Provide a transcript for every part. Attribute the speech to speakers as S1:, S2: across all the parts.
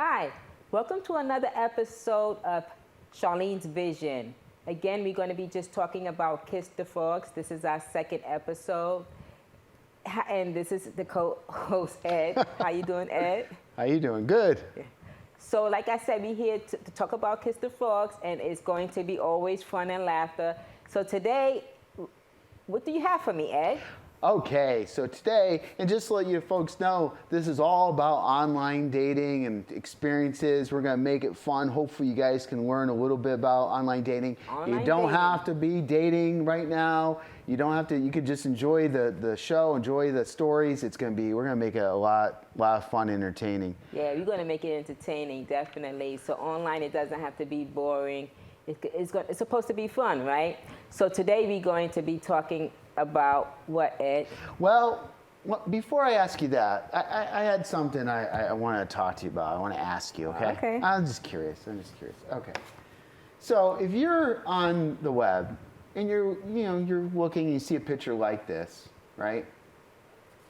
S1: Hi, welcome to another episode of Charlene's Vision. Again, we're going to be just talking about Kiss the Frogs. This is our second episode. And this is the co-host, Ed. How you doing, Ed?
S2: How you doing? Good.
S1: So like I said, we're here to talk about Kiss the Frogs, and it's going to be always fun and laughter. So today, what do you have for me, Ed?
S2: Okay, so today, and just to let you folks know, this is all about online dating and experiences. We're going to make it fun. Hopefully you guys can learn a little bit about online dating. You don't have to be dating right now. You don't have to, you could just enjoy the show, enjoy the stories. We're going to make it a lot of fun, entertaining.
S1: Yeah, we're going to make it entertaining, definitely. So online, it doesn't have to be boring. It's supposed to be fun, right? So today we're going to be talking about what, Ed?
S2: Well, before I ask you that, I had something I want to talk to you about. I want to ask you, okay?
S1: Okay.
S2: I'm just curious. Okay. So if you're on the web and you're looking and you see a picture like this, right?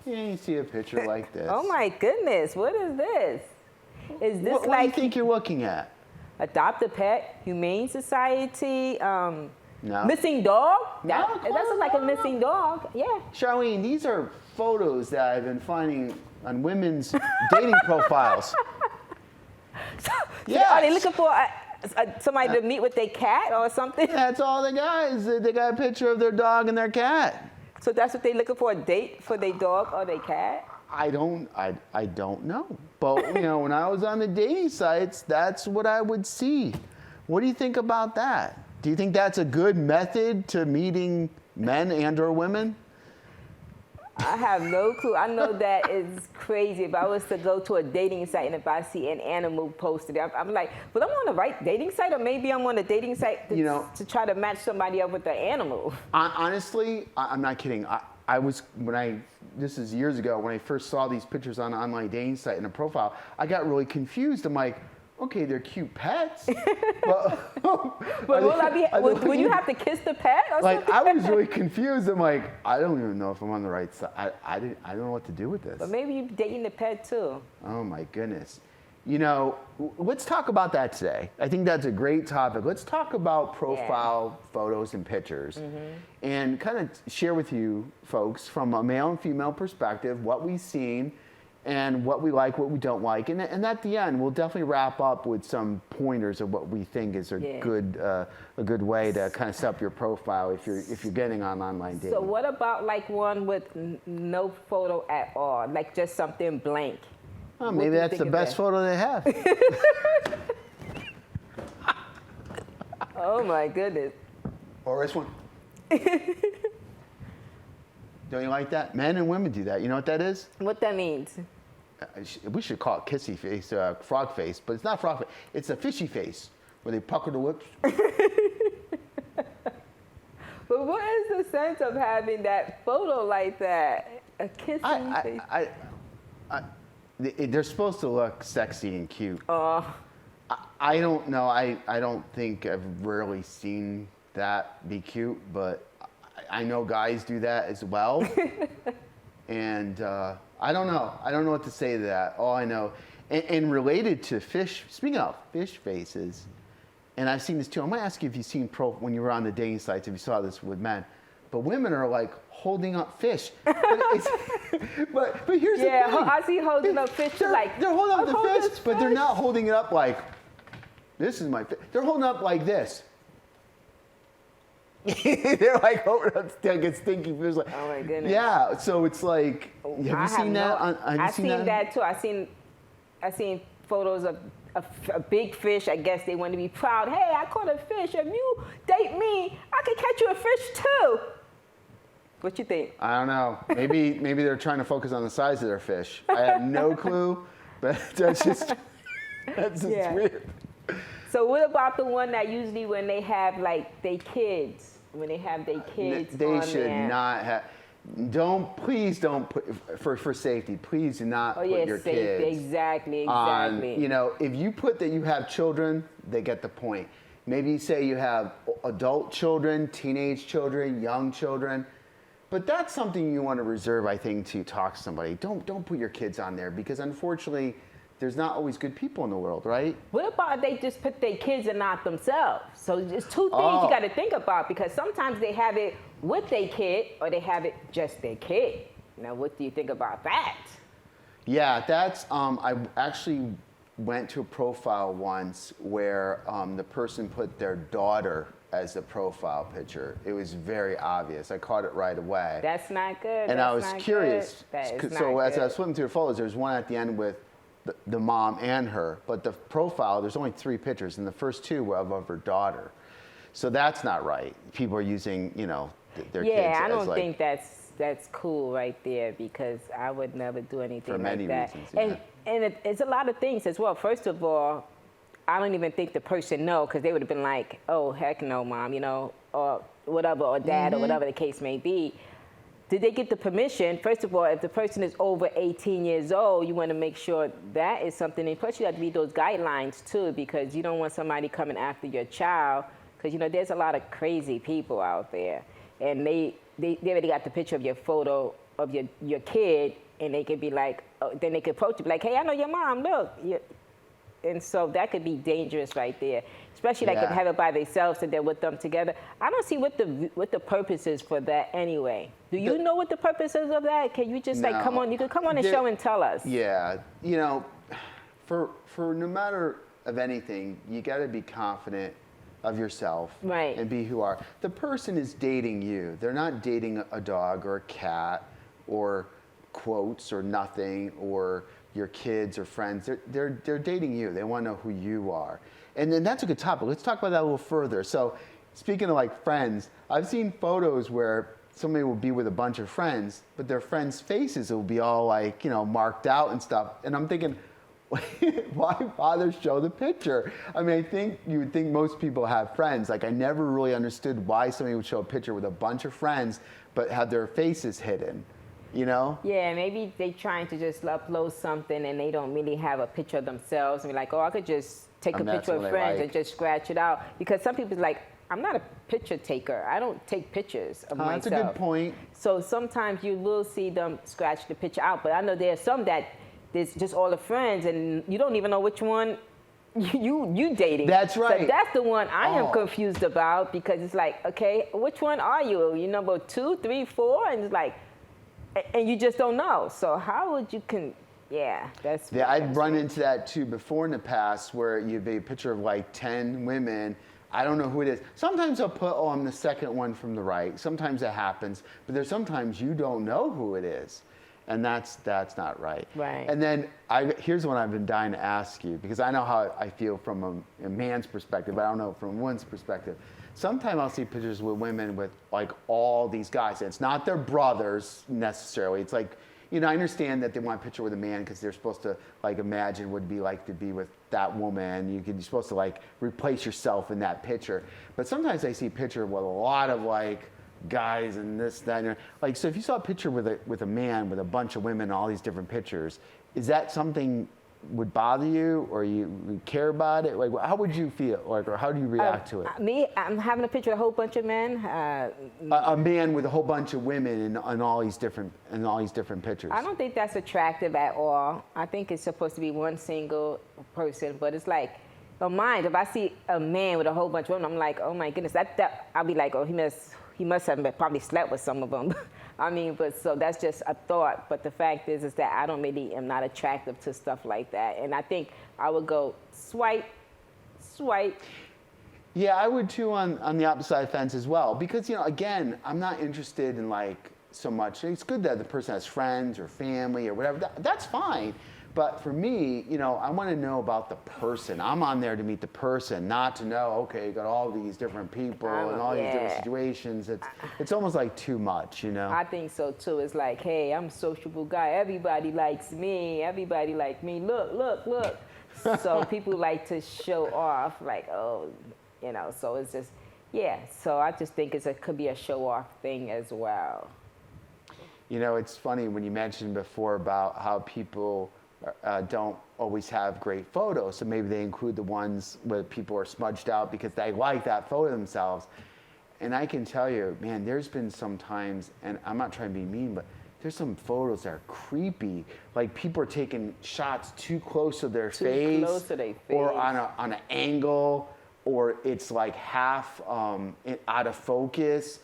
S2: Yeah, you see a picture like this.
S1: Oh my goodness, what is this? Is this
S2: what do you think you're looking at?
S1: Adopt a Pet, Humane Society,
S2: No.
S1: Missing dog?
S2: No,
S1: That doesn't like a missing dog. Yeah.
S2: Charlene, these are photos that I've been finding on women's dating profiles.
S1: Yeah. Are they looking for somebody to meet with their cat or something?
S2: That's all they got is they got a picture of their dog and their cat.
S1: So that's what they're looking for, a date for their dog or their cat?
S2: I don't know. But when I was on the dating sites, that's what I would see. What do you think about that? Do you think that's a good method to meeting men and or women?
S1: I have no clue. I know that is crazy. If I was to go to a dating site and if I see an animal posted, I'm like, but I'm on the right dating site, or maybe I'm on a dating site to try to match somebody up with an animal.
S2: Honestly, I'm not kidding. This is years ago, when I first saw these pictures on an online dating site in a profile, I got really confused. I'm like, okay, they're cute pets. But
S1: will you have to kiss the pet or something?
S2: I was really confused. I'm like, I don't even know if I'm on the right side. I don't know what to do with this.
S1: But maybe you're dating the pet too.
S2: Oh my goodness. Let's talk about that today. I think that's a great topic. Let's talk about profile photos and pictures and kind of share with you folks from a male and female perspective what we've seen and what we like, what we don't like. And at the end, we'll definitely wrap up with some pointers of what we think is a good way to kind of set up your profile if you're getting on online dating.
S1: So what about like one with no photo at all, like just something blank?
S2: Oh, maybe that's the best photo they have.
S1: Oh my goodness.
S2: Or this one. Don't you like that? Men and women do that. You know what that is?
S1: What that means?
S2: We should call it kissy face, frog face, but it's not frog face. It's a fishy face where they pucker the lips.
S1: But what is the sense of having that photo like that? A kissing face?
S2: They're supposed to look sexy and cute.
S1: Oh.
S2: I don't know. I don't think I've rarely seen that be cute, but I know guys do that as well. And I don't know. I don't know what to say to that. All I know, and related to fish, speaking of fish faces, and I've seen this too. I'm going to ask you if you've seen when you were on the dating sites, if you saw this with men. But women are like holding up fish. But here's the thing.
S1: Yeah, I see holding up fish.
S2: They're holding up the fish, but they're not holding it up like, this is my fish. They're holding up like this. They're like holding up like a stinky fish. Like,
S1: oh my goodness.
S2: Yeah, so it's like, have you seen that?
S1: I've seen that too. I've seen photos of a big fish. I guess they want to be proud. Hey, I caught a fish. If you date me, I can catch you a fish too. What you think?
S2: I don't know. Maybe they're trying to focus on the size of their fish. I have no clue, but that's just weird.
S1: So what about the one that usually when they have like their kids, they
S2: should not have. Please don't put for safety. Please do not put your kids.
S1: Exactly.
S2: If you put that you have children, they get the point. Maybe you say you have adult children, teenage children, young children. But that's something you want to reserve, I think, to talk to somebody. Don't put your kids on there because unfortunately, there's not always good people in the world, right?
S1: What about they just put their kids and not themselves? So it's two things you got to think about, because sometimes they have it with their kid or they have it just their kid. Now, what do you think about that?
S2: Yeah, that's, I actually went to a profile once where the person put their daughter as the profile picture. It was very obvious. I caught it right away.
S1: That's not good.
S2: And I was curious. So as I was flipping through the photos, there was one at the end with the mom and her, but the profile, there's only 3 pictures, and the first 2 were of her daughter. So that's not right. People are using, their kids
S1: Yeah, I
S2: as
S1: don't think that's cool right there, because I would never do anything
S2: for many
S1: like that.
S2: reasons. Yeah.
S1: And it's a lot of things as well. First of all, I don't even think the person know, because they would have been like, oh, heck no, mom, or whatever, or dad, or whatever the case may be. Did they get the permission? First of all, if the person is over 18 years old, you want to make sure that is something. And plus, you have to read those guidelines too, because you don't want somebody coming after your child, because there's a lot of crazy people out there, and they already got the picture of your photo of your kid, and they could be like, then they could approach you, be like, hey, I know your mom, look. And so that could be dangerous right there, especially like if they have it by themselves and they're with them together. I don't see what the purpose is for that anyway. Do you know what the purpose is of that? Can you just come on? You can come on the show and tell us.
S2: Yeah, for no matter of anything, you got to be confident of yourself,
S1: right,
S2: and be who you are. The person is dating you. They're not dating a dog or a cat or quotes or nothing or your kids or friends. They're dating you. They want to know who you are. And then that's a good topic. Let's talk about that a little further. So speaking of like friends, I've seen photos where somebody will be with a bunch of friends, but their friends' faces will be all like, marked out and stuff. And I'm thinking, why bother show the picture? I mean, I think you would think most people have friends. Like, I never really understood why somebody would show a picture with a bunch of friends, but have their faces hidden. Yeah,
S1: maybe they trying to just upload something and they don't really have a picture of themselves and be like, oh, I could just take a picture of friends and just scratch it out. Because some people's like, I'm not a picture taker. I don't take pictures of myself.
S2: That's a good point.
S1: So sometimes you will see them scratch the picture out, but I know there's some that there's just all the friends and you don't even know which one you dating.
S2: That's right.
S1: So that's the one I am confused about, because it's like, okay, which one are you? You number 2, 3, 4, and it's like, and you just don't know. So how would you that's
S2: I've run into that too before in the past, where you have a picture of like 10 women. I don't know who it is. Sometimes I'll put, I'm the second one from the right. Sometimes it happens, but there's sometimes you don't know who it is. And that's not right.
S1: Right.
S2: And then here's one I've been dying to ask you, because I know how I feel from a man's perspective, but I don't know from a woman's perspective. Sometimes I'll see pictures with women with like all these guys. And it's not their brothers necessarily. It's like, I understand that they want a picture with a man because they're supposed to like imagine what it'd be like to be with that woman. You're supposed to like replace yourself in that picture. But sometimes I see a picture with a lot of like guys and this, that, and like, so if you saw a picture with a man with a bunch of women, all these different pictures, is that something would bother you, or you care about it? Like, how would you feel? Like, or how do you react to it?
S1: I'm having a picture of a whole bunch of men.
S2: A man with a whole bunch of women in all these different pictures.
S1: I don't think that's attractive at all. I think it's supposed to be one single person, but it's like, mine, if I see a man with a whole bunch of women, I'm like, oh my goodness, that I'll be like, oh, he must have probably slept with some of them. I mean, but so that's just a thought. But the fact is that I am not attractive to stuff like that. And I think I would go swipe.
S2: Yeah, I would too on the opposite side of the fence as well. Because, again, I'm not interested in like so much. It's good that the person has friends or family or whatever. That's fine. But for me, I want to know about the person. I'm on there to meet the person, not to know, okay, you got all these different people and all these different situations. It's almost like too much,
S1: I think so too. It's like, hey, I'm a sociable guy. Everybody likes me. Everybody like me. Look. So people like to show off, like, oh, so it's just, So I just think it could be a show off thing as well.
S2: It's funny when you mentioned before about how people don't always have great photos, so maybe they include the ones where people are smudged out because they like that photo themselves. And I can tell you, man, there's been some times, and I'm not trying to be mean, but there's some photos that are creepy. Like people are taking shots too close to their
S1: Too
S2: face,
S1: close to their
S2: or
S1: face.
S2: on an angle, or it's like half out of focus.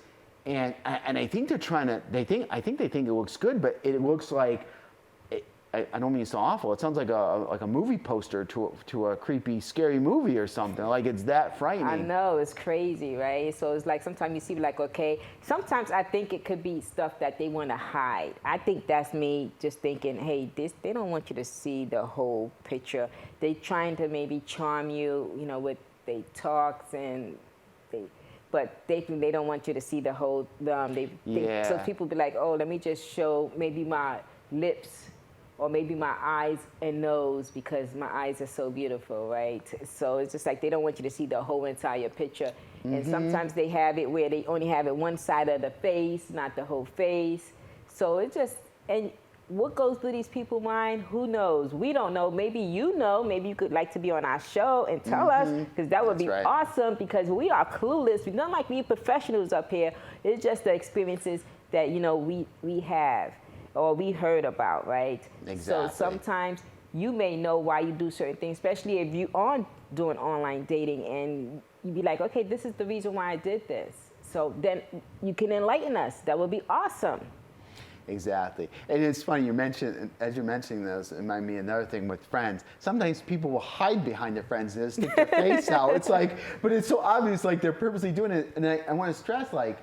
S2: And I think they're trying to. I think they think it looks good, but it looks like. I don't mean it's so awful. It sounds like a movie poster to a creepy, scary movie or something. Like it's that frightening.
S1: I know, it's crazy, right? So it's like sometimes you see like, okay, sometimes I think it could be stuff that they want to hide. I think that's me just thinking, hey, they don't want you to see the whole picture. They trying to maybe charm you, with they talks but they think they don't want you to see the whole, so people be like, oh, let me just show maybe my lips or maybe my eyes and nose because my eyes are so beautiful, right? So it's just like they don't want you to see the whole entire picture. And sometimes they have it where they only have it one side of the face, not the whole face. So it just, and what goes through these people's mind, who knows? We don't know. Maybe you know. Maybe you could like to be on our show and tell us, because that would be awesome, because we are clueless. We're not like we professionals up here. It's just the experiences that, we have. Or we heard about, right?
S2: Exactly.
S1: So sometimes you may know why you do certain things, especially if you are doing online dating and you be like, okay, this is the reason why I did this. So then you can enlighten us. That would be awesome.
S2: Exactly. And it's funny, as you're mentioning this, it reminded me of another thing with friends. Sometimes people will hide behind their friends and just stick their face out. It's like, but it's so obvious, like they're purposely doing it. And I want to stress, like,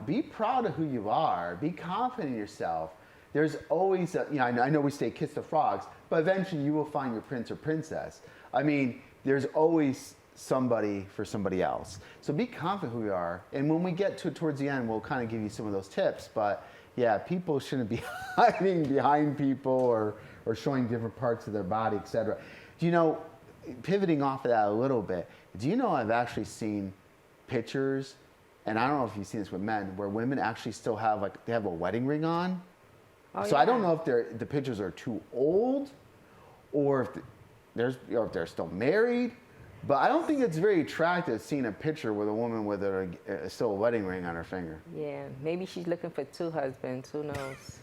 S2: be proud of who you are. Be confident in yourself. There's always, I know we say kiss the frogs, but eventually you will find your prince or princess. I mean, there's always somebody for somebody else. So be confident who you are. And when we get towards the end, we'll kind of give you some of those tips. But yeah, people shouldn't be hiding behind people or showing different parts of their body, etc. Pivoting off of that a little bit, do you know I've actually seen pictures, and I don't know if you've seen this with men, where women actually still have they have a wedding ring on.
S1: Oh,
S2: so I don't know if the pictures are too old, or if they're still married. But I don't think it's very attractive seeing a picture with a woman with still a wedding ring on her finger.
S1: Yeah, maybe she's looking for two husbands. Who knows?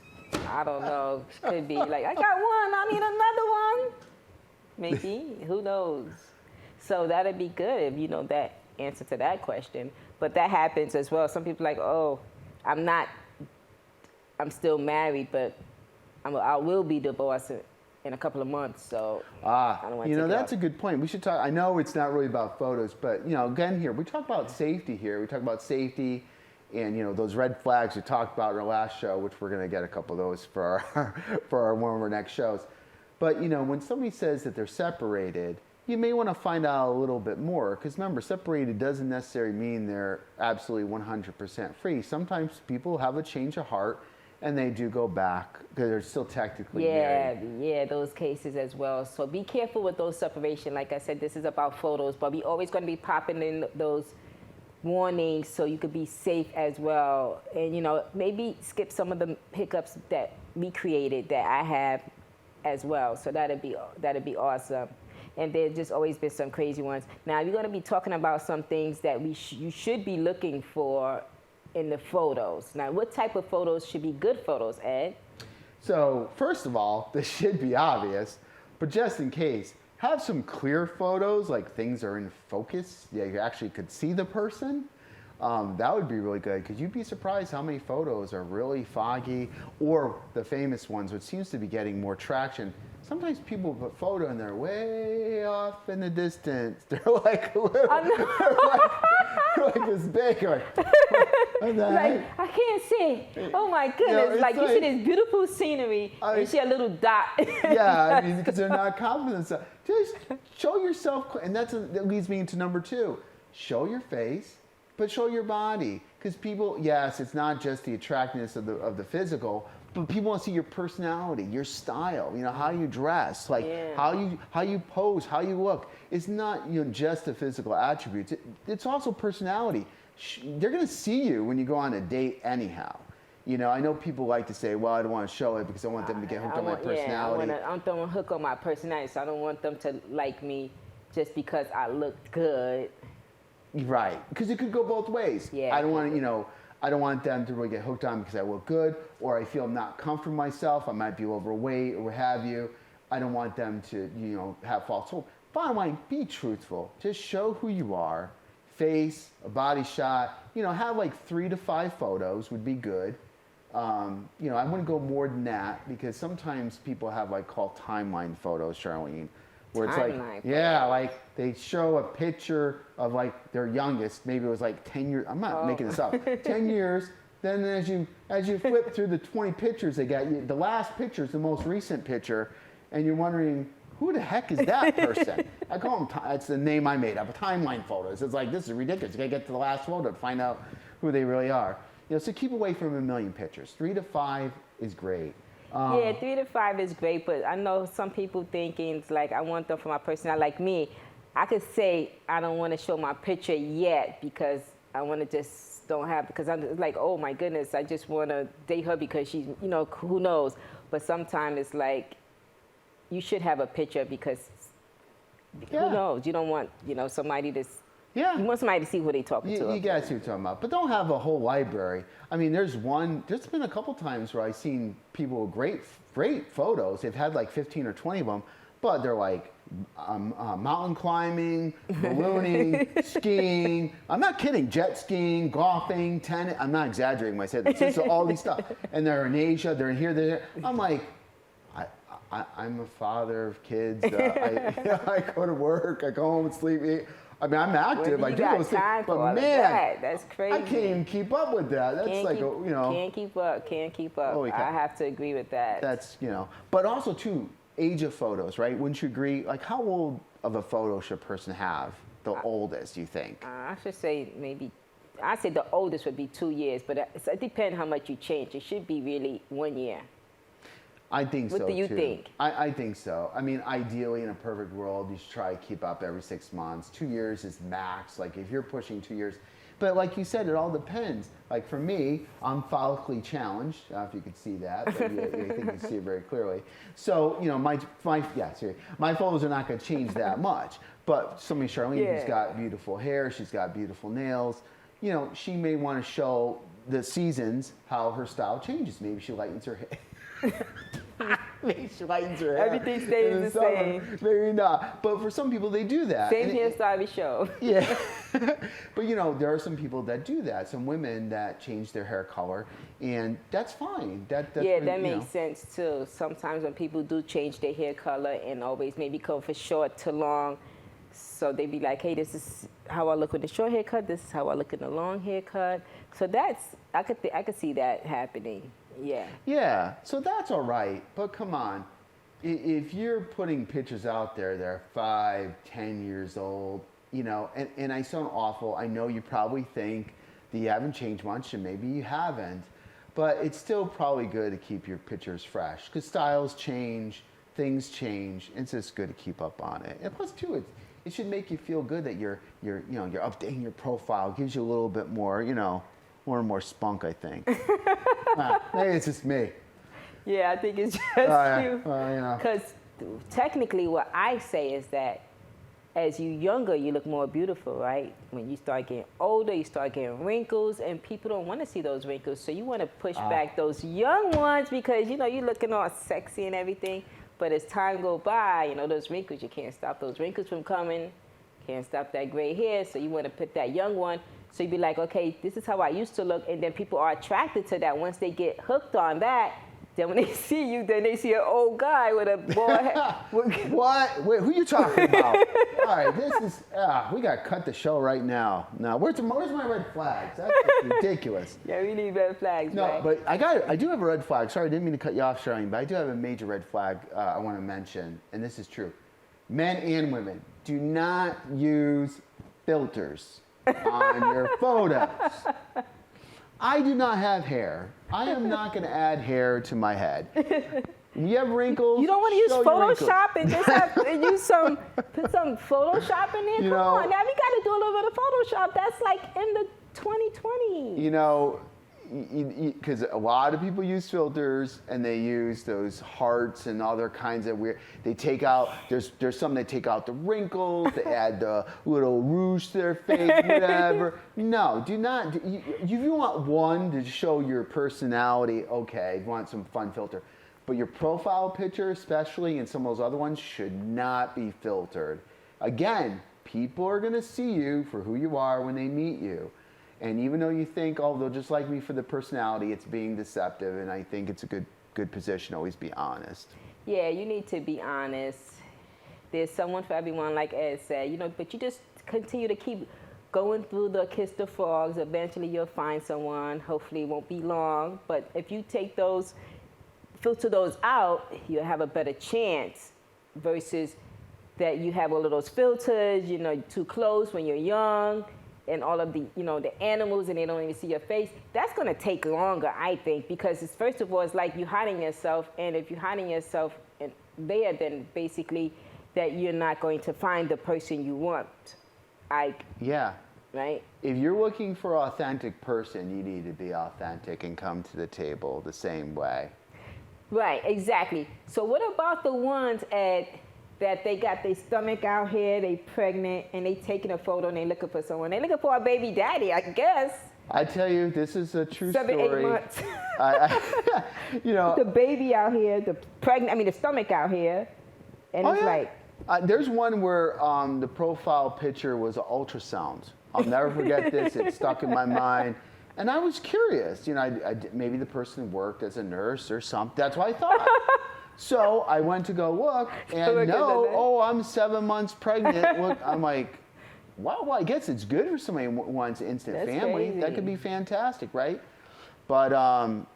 S1: I don't know. She could be like, I got one. I need another one. Maybe. Who knows? So that'd be good if you know that answer to that question. But that happens as well. Some people are like, oh, I'm still married, but I will be divorced in a couple of months. So I don't want to
S2: that's a good point. We should talk. I know it's not really about photos, but again, here we talk about safety. We talk about safety, and those red flags we talked about in our last show, which we're going to get a couple of those for one of our next shows. But when somebody says that they're separated, you may want to find out a little bit more, because remember, separated doesn't necessarily mean they're absolutely 100% free. Sometimes people have a change of heart and they do go back because they're still technically married.
S1: Yeah, those cases as well. So be careful with those separation. Like I said, this is about photos, but we always going to be popping in those warnings so you could be safe as well. And maybe skip some of the hiccups that we created that I have as well. So that'd be awesome. And there's just always been some crazy ones. Now we're going to be talking about some things that you should be looking for in the photos. Now, what type of photos should be good photos, Ed?
S2: So first of all, this should be obvious, but just in case, have some clear photos, like things are in focus. Yeah, you actually could see the person. That would be really good, because you'd be surprised how many photos are really foggy, or the famous ones, which seems to be getting more traction. Sometimes people put photo and they're way off in the distance. They're like little, they're like this big.
S1: Like, I can't see. Oh my goodness! You see this beautiful scenery, and you see a little dot.
S2: Yeah, because they're not confident. So just show yourself, and that leads me into number 2. Show your face, but show your body, because people. Yes, it's not just the attractiveness of the physical. But people want to see your personality, your style, how you dress, how you pose, how you look. It's not just the physical attributes. It's also personality. They're going to see you when you go on a date anyhow. I know people like to say, well, I don't want to show it because I want them to get hooked on my personality.
S1: Yeah, I don't want to hook on my personality, so I don't want them to like me just because I look good.
S2: Right, because it could go both ways.
S1: Yeah.
S2: I don't want to, I don't want them to really get hooked on because I look good, or I feel not comfortable myself. I might be overweight or what have you. I don't want them to, have false hope. Bottom line, be truthful. Just show who you are. Face, a body shot. Have like 3 to 5 photos would be good. I wouldn't go more than that because sometimes people have called timeline photos, Charlene, where it's like they show a picture of their youngest. Maybe it was 10 years. I'm not making this up. 10 years. Then as you flip through the 20 pictures they got you, the last picture is the most recent picture, and you're wondering, who the heck is that person? I call them, it's the name I made up, a timeline photos. It's this is ridiculous. You gotta get to the last photo to find out who they really are. So keep away from a million pictures. 3 to 5 is great.
S1: Yeah, 3 to 5 is great, but I know some people thinking it's I want them for my personality. Like me, I could say I don't want to show my picture yet because I want to just don't have, because I'm like, oh my goodness, I just want to date her because she's, who knows. But sometimes it's you should have a picture because who knows? You don't want, somebody to, you want somebody to see who they talking to.
S2: You guys see what I'm talking about. But don't have a whole library. I mean, there's been a couple times where I've seen people with great photos. They've had 15 or 20 of them, but they're mountain climbing, ballooning, skiing. I'm not kidding. Jet skiing, golfing, tennis. I'm not exaggerating when I say this. It's all these stuff. And they're in Asia, they're in here, they're there. I'm I'm a father of kids. I go to work, I go home and sleep, eat. I mean, I'm active. I do those things, but man,
S1: that's crazy.
S2: I can't even keep up with that. That's
S1: can't keep up. Can't keep up. I have to agree with that.
S2: That's but also too, age of photos, right? Wouldn't you agree? How old of a photo should a person have? The oldest, you think?
S1: I should say maybe. I say the oldest would be 2 years, but it depends how much you change. It should be really 1 year.
S2: I think so, too.
S1: What do you think?
S2: I think so. I mean, ideally, in a perfect world, you should try to keep up every 6 months. 2 years is max. If you're pushing 2 years. But like you said, it all depends. For me, I'm follically challenged. I don't know if you could see that, but I think you can see it very clearly. So, my photos are not going to change that much. But somebody, Charlene, who's got beautiful hair, she's got beautiful nails, she may want to show the seasons how her style changes. Maybe she lightens her hair. Maybe she lightens her hair.
S1: Everything stays the same.
S2: Maybe not. But for some people, they do that.
S1: Same hairstyle we show.
S2: Yeah. But there are some people that do that. Some women that change their hair color, and that's fine. That
S1: makes sense too. Sometimes when people do change their hair color and always maybe go for short to long, so they be like, hey, this is how I look with the short haircut. This is how I look in the long haircut. So I could see that happening. Yeah. Yeah,
S2: so that's all right, but come on. If you're putting pictures out there that are 5, 10 years old, and I sound awful, I know you probably think that you haven't changed much, and maybe you haven't, but it's still probably good to keep your pictures fresh, because styles change, things change, and it's just good to keep up on it. And plus, too, it should make you feel good that you're updating your profile. It gives you a little bit more, more and more spunk, I think. Maybe it's just me.
S1: Yeah, I think it's just you. Because technically what I say is that as you younger, you look more beautiful, right? When you start getting older, you start getting wrinkles, and people don't want to see those wrinkles. So you want to push back those young ones because, you're looking all sexy and everything. But as time goes by, those wrinkles, you can't stop those wrinkles from coming. Can't stop that gray hair. So you want to put that young one. So you'd be like, okay, this is how I used to look. And then people are attracted to that. Once they get hooked on that, then when they see you, then they see an old guy with a bald head.
S2: What? Wait, who you talking about? All right, this is, we got to cut the show right now. Now, where's my red flags? That's ridiculous.
S1: Yeah, we need red flags,
S2: No,
S1: right?
S2: but I do have a red flag. Sorry, I didn't mean to cut you off, Charlene, but I do have a major red flag I want to mention, and this is true. Men and women, do not use filters on your photos. I do not have hair. I am not going to add hair to my head. You have wrinkles.
S1: You don't want to use Photoshop and just put some Photoshop in there? Come on, now we got to do a little bit of Photoshop. That's in the 2020.
S2: because a lot of people use filters and they use those hearts and other kinds of weird. They take out, there's some that take out the wrinkles, they add the little rouge to their face, whatever. No, do not. If you want one to show your personality, okay, you want some fun filter. But your profile picture, especially, and some of those other ones, should not be filtered. Good. People are going to see you for who you are when they meet you. And even though you think, oh, they'll just like me for the personality, it's being deceptive. And I think it's a good position, always be honest.
S1: Yeah, you need to be honest. There's someone for everyone, like Ed said, you know, but you just continue to keep going through the kiss the frogs. Eventually you'll find someone. Hopefully it won't be long. But if you take those, filter those out, you'll have a better chance versus that you have all of those filters, you know, too close when you're young, and all of the, you know, the animals, and they don't even see your face. That's going to take longer, I think, because it's, first of all, it's like you hiding yourself, and if you're hiding yourself there, then basically that you're not going to find the person you want.
S2: Yeah.
S1: Right?
S2: If you're looking for an authentic person, you need to be authentic and come to the table the same way.
S1: Right, exactly. So what about the ones, Ed, that they got their stomach out here, they pregnant, and they taking a photo and they looking for someone. They looking for a baby daddy, I guess.
S2: I tell you, this is a true
S1: 7,
S2: story.
S1: 8 months.
S2: You know,
S1: the baby out here, the stomach out here, and it's like.
S2: There's one where the profile picture was an ultrasound. I'll never forget this. It stuck in my mind. And I was curious, you know, maybe the person worked as a nurse or something. That's what I thought. So I went to go look, and I'm 7 months pregnant. Look, I'm like, wow, well, I guess it's good for somebody who wants instant family.
S1: Crazy.
S2: That could be fantastic, right? But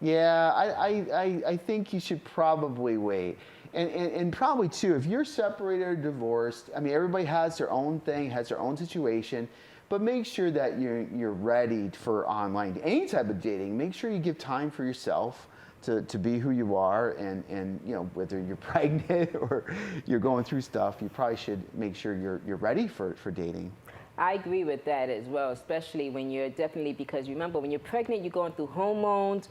S2: yeah, I think you should probably wait. And probably too, if you're separated or divorced, I mean, everybody has their own thing, has their own situation. But make sure that you're ready for online, any type of dating. Make sure you give time for yourself to be who you are, and you know, whether you're pregnant or you're going through stuff, you probably should make sure you're ready for dating.
S1: I agree with that as well, especially when you're because remember, when you're pregnant, you're going through hormones.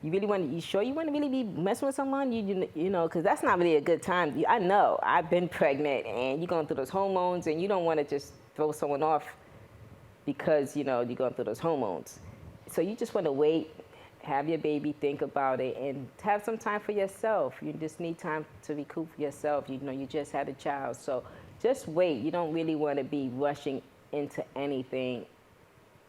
S1: You sure you want to really be messing with someone? You know, because that's not really a good time. I know, I've been pregnant, and you're going through those hormones, and you don't want to just throw someone off because, you know, you're going through those hormones. So you just want to wait, have your baby, think about it, and have some time for yourself. You just need time to recoup yourself. You know, you just had a child, so just wait. You don't really want to be rushing into anything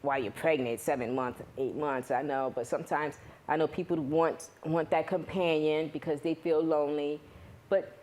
S1: while you're pregnant, 7 months, 8 months, I know, but sometimes I know people want that companion because they feel lonely, but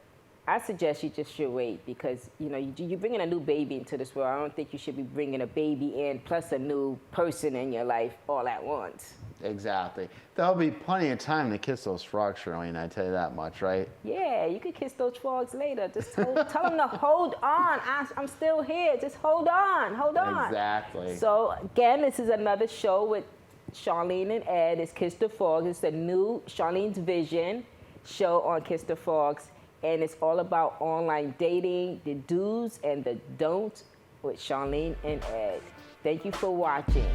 S1: I suggest you just should wait because, you know, you're bringing a new baby into this world. I don't think you should be bringing a baby in plus a new person in your life all at once.
S2: Exactly. There'll be plenty of time to kiss those frogs, Charlene, I tell you that much, right?
S1: Yeah, you could kiss those frogs later. Just tell them to hold on. I'm still here. Just hold on. Hold on.
S2: Exactly.
S1: So, again, this is another show with Charlene and Ed. It's Kiss the Frogs. It's the new Charlene's Vision show on Kiss the Frogs. And it's all about online dating, the do's and the don'ts with Charlene and Ed. Thank you for watching.